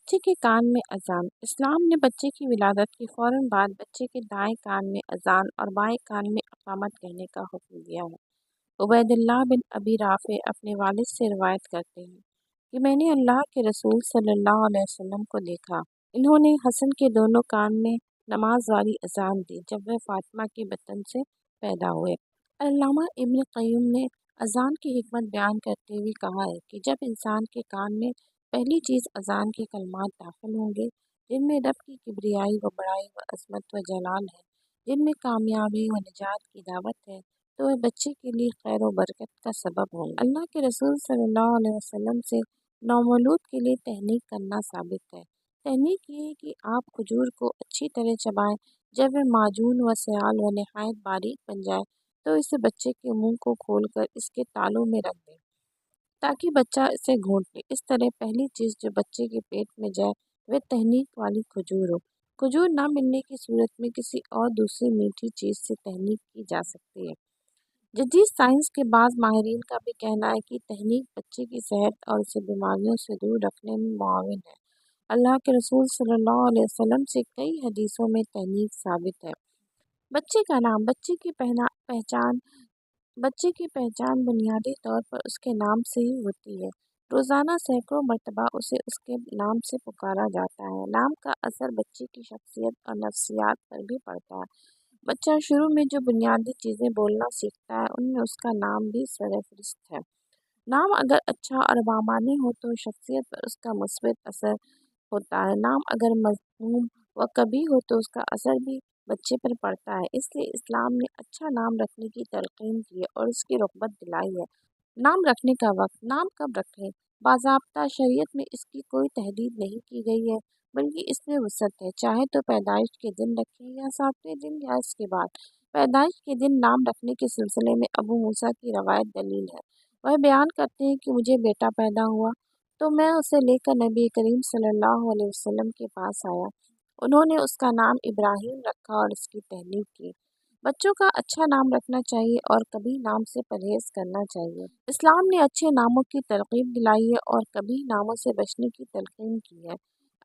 بچے کے کان میں اذان۔ اسلام نے بچے کی ولادت کے فوراً بعد بچے کے دائیں کان میں اذان اور بائیں کان میں اقامت کہنے کا حکم دیا ہے۔ عبید اللہ بن ابی رافع اپنے والد سے روایت کرتے ہیں کہ میں نے اللہ کے رسول صلی اللہ علیہ وسلم کو دیکھا۔ انہوں نے حسن کے دونوں کان میں نماز والی اذان دی جب وہ فاطمہ کے بطن سے پیدا ہوئے۔ علامہ ابن قیم نے اذان کی حکمت بیان کرتے ہوئے کہا ہے کہ جب انسان کے کان میں پہلی چیز اذان کے کلمات داخل ہوں گے جن میں رب کی کبریائی و بڑائی و عظمت و جلال ہے، جن میں کامیابی و نجات کی دعوت ہے، تو وہ بچے کے لیے خیر و برکت کا سبب ہوں گے۔ اللہ کے رسول صلی اللہ علیہ وسلم سے نومولود کے لیے تحنیک کرنا ثابت ہے۔ تحنیک یہ ہے کہ آپ کھجور کو اچھی طرح چبائیں، جب وہ معجون و سیال و نہایت باریک بن جائے تو اسے بچے کے منہ کو کھول کر اس کے تالوں میں رکھ دیں تاکہ بچہ اسے گھونٹ لے۔ اس طرح پہلی چیز جو بچے کے پیٹ میں جائے وہ تحنیک والی کھجور ہو۔ کھجور نہ ملنے کی صورت میں کسی اور دوسری میٹھی چیز سے تحنیک کی جا سکتی ہے۔ جدید سائنس کے بعض ماہرین کا بھی کہنا ہے کہ تحنیک بچے کی صحت اور اسے بیماریوں سے دور رکھنے میں معاون ہے۔ اللہ کے رسول صلی اللہ علیہ وسلم سے کئی حدیثوں میں تحنیک ثابت ہے۔ بچے کا نام۔ بچے کی پہچان بنیادی طور پر اس کے نام سے ہی ہوتی ہے۔ روزانہ سینکڑوں مرتبہ اسے اس کے نام سے پکارا جاتا ہے۔ نام کا اثر بچے کی شخصیت اور نفسیات پر بھی پڑتا ہے۔ بچہ شروع میں جو بنیادی چیزیں بولنا سیکھتا ہے ان میں اس کا نام بھی سرفہرست ہے۔ نام اگر اچھا اور بامعنی ہو تو شخصیت پر اس کا مثبت اثر ہوتا ہے۔ نام اگر مذموم و قبیح ہو تو اس کا اثر بھی بچے پر پڑتا ہے۔ اس لیے اسلام نے اچھا نام رکھنے کی تلقین کی ہے اور اس کی رغبت دلائی ہے۔ نام رکھنے کا وقت۔ نام کب رکھیں؟ باضابطہ شریعت میں اس کی کوئی تحدید نہیں کی گئی ہے بلکہ اس میں وسعت ہے۔ چاہے تو پیدائش کے دن رکھیں یا 7ویں دن یا اس کے بعد۔ پیدائش کے دن نام رکھنے کے سلسلے میں ابو موسیٰ کی روایت دلیل ہے۔ وہ بیان کرتے ہیں کہ مجھے بیٹا پیدا ہوا تو میں اسے لے کر نبی کریم صلی اللہ علیہ وسلم کے پاس آیا۔ انہوں نے اس کا نام ابراہیم رکھا اور اس کی تحنیک کی۔ بچوں کا اچھا نام رکھنا چاہیے اور کبھی نام سے پرہیز کرنا چاہیے۔ اسلام نے اچھے ناموں کی ترغیب دلائی ہے اور کبھی ناموں سے بچنے کی تلقین کی ہے۔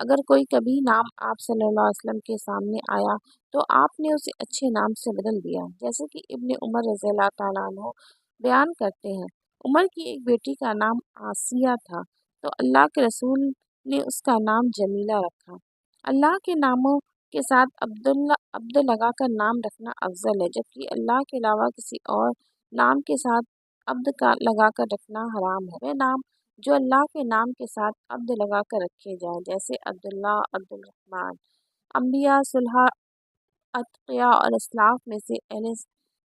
اگر کوئی کبھی نام آپ صلی اللہ علیہ وسلم کے سامنے آیا تو آپ نے اسے اچھے نام سے بدل دیا، جیسے کہ ابن عمر رضی اللہ تعالیٰ عنہ بیان کرتے ہیں۔ عمر کی ایک بیٹی کا نام آسیہ تھا تو اللہ کے رسول نے اس کا نام جمیلہ رکھا۔ اللہ کے ناموں کے ساتھ عبد لگا کر نام رکھنا افضل ہے، جبکہ اللہ کے علاوہ کسی اور نام کے ساتھ عبد کا لگا کر رکھنا حرام ہے۔ وہ نام جو اللہ کے نام کے ساتھ عبد لگا کر رکھے جائیں، جیسے عبداللہ، عبد الرحمن، انبیاء، صلحاء، اتقیاء اور اسلاف میں سے اہل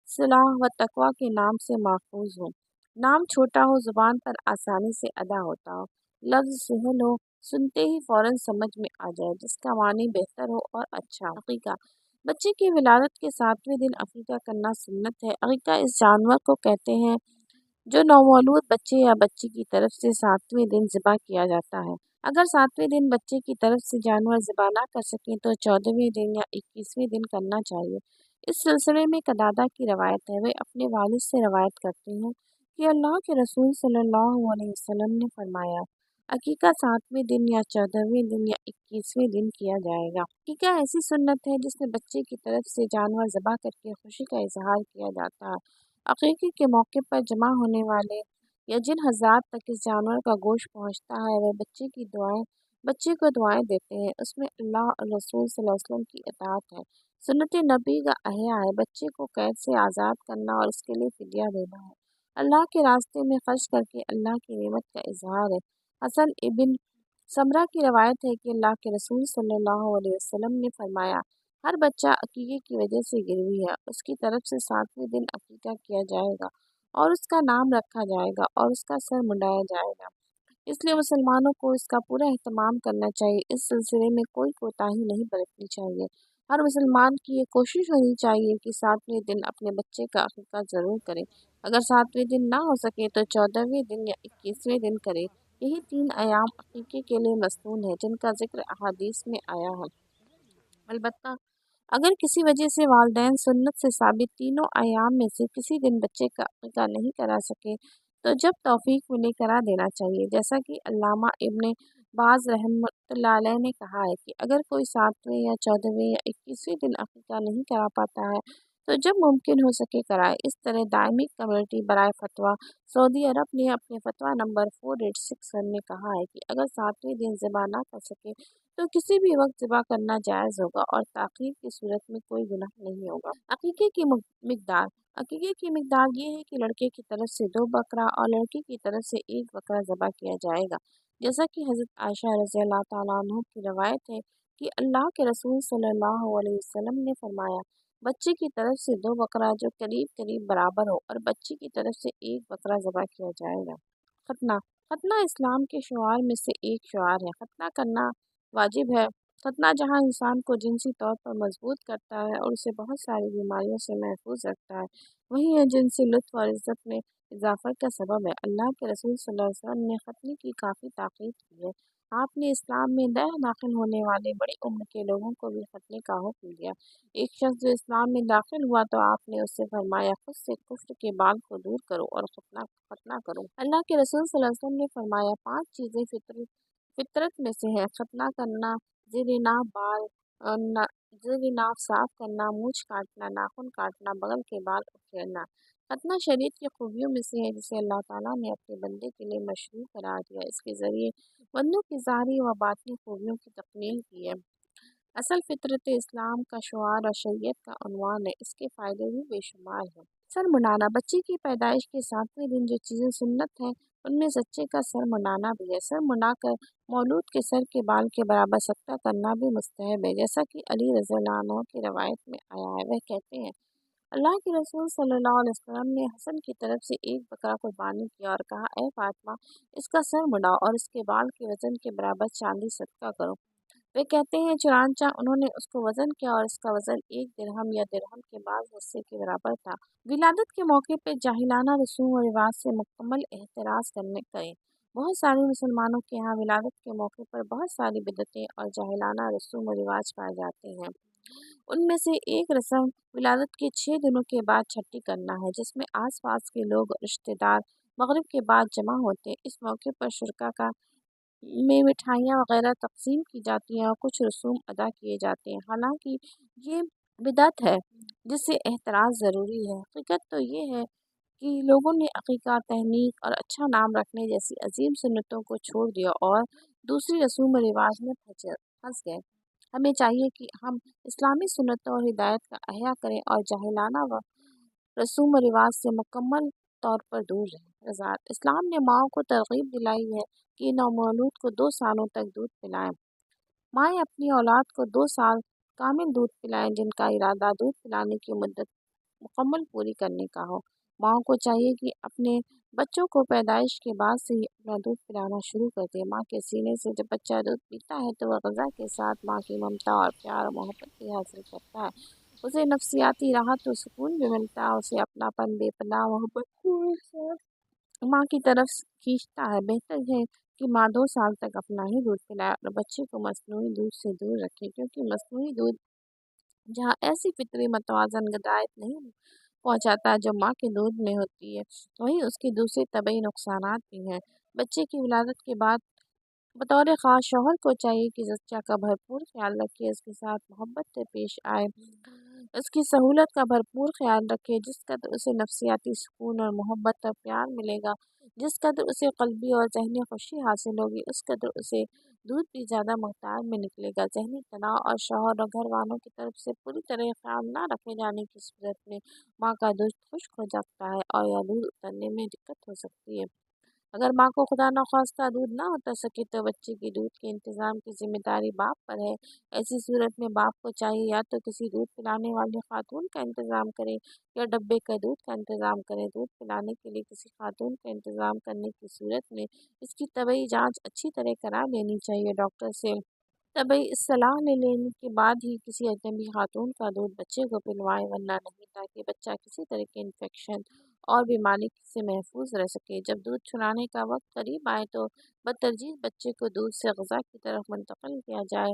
صلاح و تقویٰ کے نام سے ماخوذ ہوں۔ نام چھوٹا ہو، زبان پر آسانی سے ادا ہوتا ہو، لفظ سہل ہو، سنتے ہی فوراً سمجھ میں آ جائے، جس کا معنی بہتر ہو اور اچھا ہو۔ عقیقہ۔ بچے کی ولادت کے 7ویں دن عقیقہ کرنا سنت ہے۔ عقیقہ اس جانور کو کہتے ہیں جو نومولود بچے یا بچی کی طرف سے 7ویں دن ذبح کیا جاتا ہے۔ اگر 7ویں دن بچے کی طرف سے جانور ذبح نہ کر سکیں تو 14ویں دن یا 21ویں دن کرنا چاہیے۔ اس سلسلے میں قتادہ کی روایت ہے، وہ اپنے والد سے روایت کرتے ہیں کہ اللہ کے رسول صلی اللہ علیہ وسلم نے فرمایا، عقیقہ 7ویں دن یا 14ویں دن یا 21ویں دن کیا جائے گا۔ عقیقہ ایسی سنت ہے جس میں بچے کی طرف سے جانور ذبح کر کے خوشی کا اظہار کیا جاتا ہے۔ عقیقے کے موقع پر جمع ہونے والے یا جن حضرات تک اس جانور کا گوشت پہنچتا ہے وہ بچے کو دعائیں دیتے ہیں۔ اس میں اللہ اور رسول صلی اللہ علیہ وسلم کی اطاعت ہے، سنت نبی کا احیاء ہے، بچے کو قید سے آزاد کرنا اور اس کے لیے فدیہ دینا ہے، اللہ کے راستے میں خرچ کر کے اللہ کی نعمت کا اظہار ہے۔ حسن ابن ثمرہ کی روایت ہے کہ اللہ کے رسول صلی اللہ علیہ وسلم نے فرمایا، ہر بچہ عقیقے کی وجہ سے گروی ہے، اس کی طرف سے 7ویں دن عقیقہ کیا جائے گا اور اس کا نام رکھا جائے گا اور اس کا سر منڈایا جائے گا۔ اس لیے مسلمانوں کو اس کا پورا اہتمام کرنا چاہیے۔ اس سلسلے میں کوئی کوتاہی نہیں برتنی چاہیے۔ ہر مسلمان کی یہ کوشش ہونی چاہیے کہ 7ویں دن اپنے بچے کا عقیقہ ضرور کرے۔ اگر 7ویں دن نہ ہو سکے تو 14ویں دن یا 21ویں دن کرے۔ یہی 3 ایام عقیقے کے لیے مسنون ہیں جن کا ذکر احادیث میں آیا ہے۔ البتہ اگر کسی وجہ سے والدین سنت سے ثابت تینوں ایام میں سے کسی دن بچے کا عقیقہ نہیں کرا سکے تو جب توفیق ملے کرا دینا چاہیے، جیسا کہ علامہ ابن बाज़ रहमतुल्लाह अलैह ने कहा है कि अगर कोई 7वें या 14वें या 21वें दिन अकीक़ा नहीं करा पाता है तो जब मुमकिन हो सके कराए। इस तरह दायमी कमेटी बराए फतवा सऊदी अरब ने अपने फतवा नंबर 4861 में कहा है कि अगर 7वें दिन ज़िबा ना कर सके तो किसी भी वक्त ज़िबा करना जायज़ होगा और ताख़ीर की सूरत में कोई गुनाह नहीं होगा। अकीक़े की मिक़दार अकीक़े की मिक़दार ये है कि लड़के की तरफ से 2 बकरा और लड़की की तरफ से 1 बकरा ज़िबा किया जाएगा। जैसा कि हज़रत आयशा रज़ियल्लाहु तआला अन्हा की रवायत है कि अल्लाह के रसूल सल्लल्लाहु अलैहि वसल्लम ने फरमाया, बच्चे की तरफ से 2 बकरा जो करीब करीब बराबर हो और बच्ची की तरफ से 1 बकरा ज़िबा किया जाएगा। खतना खतना इस्लाम के शुआर में से एक शुआर है। खतना करना वाजिब है। खतना जहाँ इंसान को जिनसी तौर पर मजबूत करता है और उसे बहुत सारी बीमारियों से महफूज रखता है, वहीं यह जिनसी लुत्फ़ और इज़्ज़त में इजाफ़ा का सबब है। अल्लाह के रसूल सल्लल्लाहु अलैहि वसल्लम ने खतने की काफ़ी ताक़ीद की है। आपने इस्लाम में नए दाखिल होने वाले बड़ी उम्र के लोगों को भी खतने का हुक्म दिया। एक शख्स जो इस्लाम में दाखिल हुआ तो आपने उससे फरमाया, खुद से कुफ्र के बाल को दूर करो और खतना करो। अल्लाह के रसूल सल्लल्लाहु अलैहि वसल्लम ने फरमाया, 5 चीज़ें फितरत में से है: खतना करना, ज़ेर-ए-नाफ बाल ज़ेर-ए-नाफ साफ करना, मूंछ काटना, नाखून काटना, बगल के बाल उखेड़ना। खतना शरीयत की खूबियों में से है जिसे अल्लाह ताला ने अपने बंदे के लिए मशरूअ करार दिया। इसके ज़रिए बंदों की ज़ाहिरी व बातिनी खूबियों की तकमील की है। असल फितरत इस्लाम का शुआर और शरीयत का उन्वान है। इसके फ़ायदे भी बेशुमार हैं। सर मुंडाना बच्चे की पैदाइश के 7वें दिन जो चीज़ें सुन्नत हैं उनमें बच्चे का सर मुंडाना भी है। सर मुंडाकर मौलूद के सर के बाल के बराबर सत्ता करना भी मुस्तहब है। जैसा कि अली रज़ियल्लाहु अन्हु की रवायत में आया है, वह कहते हैं, अल्लाह के रसूल सल्लल्लाहु अलैहि वसल्लम ने हसन की तरफ से 1 बकरा कुर्बानी किया और कहा, ए फातिमा, इसका सर मुड़ाओ और इसके बाल के वज़न के बराबर चांदी सदका करो। वे कहते हैं, चुनांचा उन्होंने उसको वज़न किया और इसका वज़न 1 दिरहम या दिरहम के बाज़ हिस्से के बराबर था। विलादत के मौके पर जाहिलाना रसूम व रिवाज से मुकम्मल एहतराज़ करें। बहुत सारे मुसलमानों के यहाँ विलादत के मौके पर बहुत सारी बिदअतें और जाहिलाना रसूम व रिवाज पाए जाते हैं। उनमें से एक रस्म विलादत के 6 दिनों के बाद छठी करना है, जिसमें आस-पास के लोग और रिश्तेदार मगरिब के बाद जमा होते हैं। इस मौके पर शुरका का में मिठाइयाँ वगैरह तक़सीम की जाती हैं और कुछ रसूम अदा किए जाते हैं। हालांकि ये बिदअत है जिससे एहतराज़ ज़रूरी है। हकीकत तो ये है कि लोगों ने अक़ीक़ा, तहनीक और अच्छा नाम रखने जैसी अजीम सुन्नतों को छोड़ दिया और दूसरी रसूम व रिवाज में फंस गए। हमें चाहिए कि हम इस्लामी सुन्नतों और हिदायत का अहया करें और जाहिलाना व रसूम व रिवाज से मुकम्मल तौर पर दूर रहें। वज़ाहत इस्लाम ने माओं को तरग़ीब दिलाई है कि नवमौलूद को 2 सालों तक दूध पिलाएं। माएँ अपनी औलाद को 2 साल कामिल दूध पिलाएं जिनका इरादा दूध पिलाने की मुद्दत मुकम्मल पूरी करने का हो। माँओं को चाहिए कि अपने बच्चों को पैदाइश के बाद से ही अपना दूध पिलाना शुरू कर दें। माँ के सीने से जब बच्चा दूध पीता है तो वह ग़ज़ा के साथ माँ की ममता और प्यार और मोहब्बत भी हासिल करता है। उसे नफ्सियाती राहत और सुकून भी मिलता है। उसे अपनापन, बेपनाह मोहब्बत माँ की तरफ खींचता है। बेहतर है कि माँ 2 साल तक अपना ही दूध पिलाए और बच्चे को मसनूई दूध से दूर रखे, क्योंकि मसनूई दूध जहाँ ऐसी फितरी मतवाज़न ग़िज़ायत नहीं पहुँचाता जो माँ के दूध में होती है, वहीं उसके दूसरे तबई नुकसानात भी हैं। बच्चे की विलादत के बाद बतौर ख़ास शौहर को चाहिए कि ज़च्चा का भरपूर ख्याल रखे, उसके साथ मोहब्बत से पेश आए, उसकी सहूलत का भरपूर ख्याल रखे। जिस कदर उसे नफ्सियाती सुकून और मोहब्बत और प्यार मिलेगा, जिस कदर उसे क़ल्बी और ज़हनी खुशी हासिल होगी, उस कदर उसे दूध भी ज़्यादा मक़दार में निकलेगा। ज़हनी तनाव और शौहर और घर वालों की तरफ से पूरी तरह ख्याल न रखे जाने की सूरत में माँ का दूध खुश्क हो सकता है और या दूध उतरने में दिक्कत हो सकती है। अगर माँ को खुदा न ख़ास्ता दूध ना उतर सके तो बच्चे के दूध के इंतज़ाम की ज़िम्मेदारी बाप पर है। ऐसी सूरत में बाप को चाहिए या तो किसी दूध पिलाने वाली खातून का इंतज़ाम करे या डब्बे का दूध का इंतज़ाम करे। दूध पिलाने के लिए किसी खातून का इंतज़ाम करने की सूरत में इसकी तबई जाँच अच्छी तरह करा लेनी चाहिए। डॉक्टर से तबई सलाह ले लेने के बाद ही किसी अजनबी खातून का दूध बच्चे को पिलवाएं, वरना नहीं, ताकि बच्चा किसी तरह के इन्फेक्शन और बीमारी से महफूज रह सके। जब दूध छुड़ाने का वक्त करीब आए तो बतरजीह बच्चे को दूध से ग़ज़ा की तरफ मुंतक़िल किया जाए।